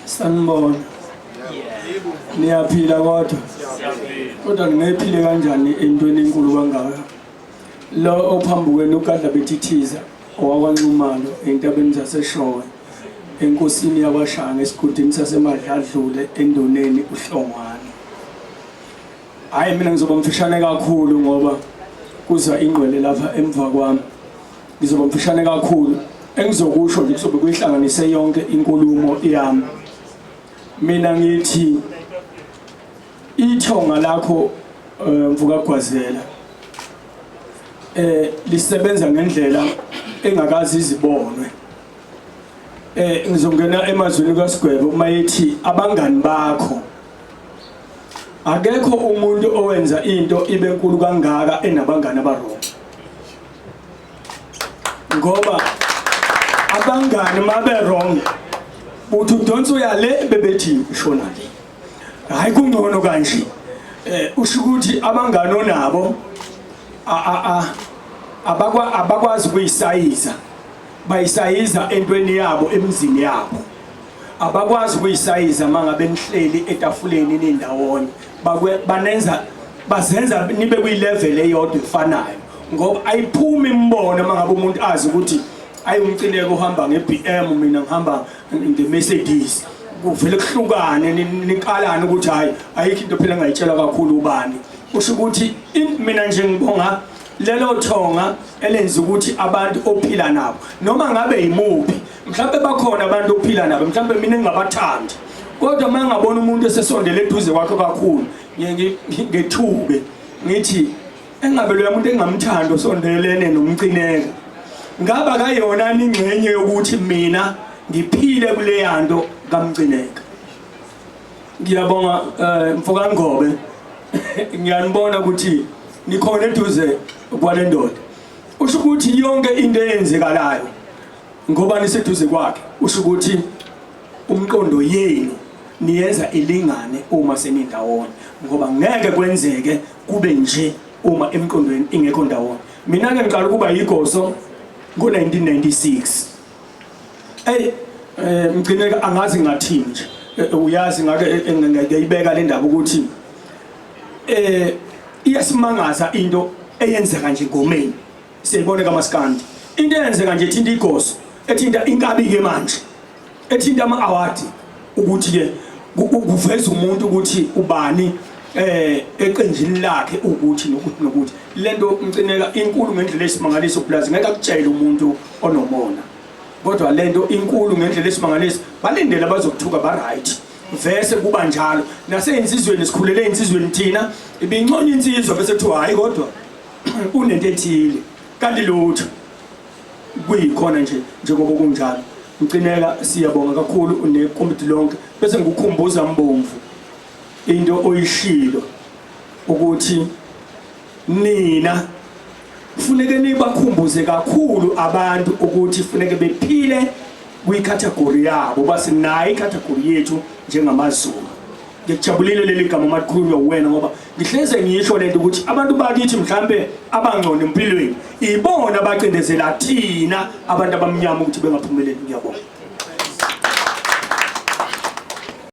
Sanibona. Niyaphila kodwa ngiphile kanjani entweni enkulu kangaka? Lo ophambi kwenu ukadla bethithiza owakwaNxumalo entabeni zaseShowe enkosini yakwashanga esigodini saseMadladlule endoneni uHlongwane. Hayi mina ngizoba mfishane kakhulu ngoba kuza ingqwele lapha emva kwami. Ngizoba mfishane kakhulu engizokusho nje kusobe kuyihlanganise yonke inkulumo yami. Mina ngithi ithonga lakho mvukagwazela lisebenza ngendlela engakazi izibonwe. Ngizongena emazweni kaSigwebo uma yethi abangani bakho akekho umuntu owenza into ibe nkulu kangaka enabangani abarongo. Ngoba abangani mabe wrong uthi udonsa uyale bebethi shona le hayi kungcono kanje usho ukuthi abangani onabo abakwazi ukuyisayiza bayisayiza entweni yabo emzini yabo abakwazi ukuyisayiza mangabe nihleli etafuleni nindawonye bazenza nibe kuyilevel eyodwa efanayo ngoba ayiphumi imbono mangabe umuntu azi ukuthi ayumcineke uhamba ngeBM mina ngihamba ngeMercedes kuvele kuhlukane nikalana ukuthi hayi ayikho into phela ngayitshela kakhulu ubani usho ukuthi mina nje ngibonga lelo thonga elenza ukuthi abantu ophila nabo noma ngabe imuphi mhlawumbe bakhona abantu ophila nabo mhlawumbe mina engabathandi kodwa mangabona umuntu esesondele eduze kwakho kakhulu ngethuke ngithi engabe lo muntu engamthanda osondelene nomcineke ngaba kayona ingcenye yokuthi mina ngiphile kule yanto kaMcineka. Ngiyabonga mfokaNgobe ngiyanibona ukuthi nikhona eduze kwale ndoda. Usho ukuthi yonke into eyenzekalayo ngoba niseduze kwakhe usho ukuthi umqondo yenu niyenza ilingane uma senindawonye ngoba ngeke kwenzeke kube nje uma emqondweni ingekho ndawonye. Mina ke ngiqala ukuba yigoso ngo-1996. Mcineka angazi ngathini nje uyazi ngake ngiyibeka le ndaba ukuthi iyasimangaza into eyenzeka nje ngomeni siyibone kaMaskandi into eyenzeka nje ethinta igoso ethinta inkabi ke manje ethinta ama-award ukuthi ke kuveza umuntu ukuthi ubani eqenjini lakhe ukuthi nokuthi lento Mcineka inkulu ngendlela esimangaliso plus ngeke akutshele umuntu onomona kodwa lento inkulu ngendlela esimangaliso balindele abazokuthuka ba right vese kuba njalo naseyinzizweni sikhulele insizweni thina ibingconya insizwa bese kuthiwa hayi kodwa unento ethile kanti lutho kuyikhona nje njengoba kunjalo. Mcineka siyabonga kakhulu nekomiti lonke bese ngikukhumbuza Mbomvu into oyishilo ukuthi nina kufuneke nibakhumbuze kakhulu abantu ukuthi kufuneke bephile kwicategory yabo basinayo icategory yethu njengamaZulu. Ngikujabulile leli gama malikhulunywa uwena ngoba ngihleze ngisho lento ukuthi abantu bakithi mhlambe abangcono empilweni ibona abacindezela thina abantu abamnyama ukuthi bengaphumeleli. Ngiyabonga.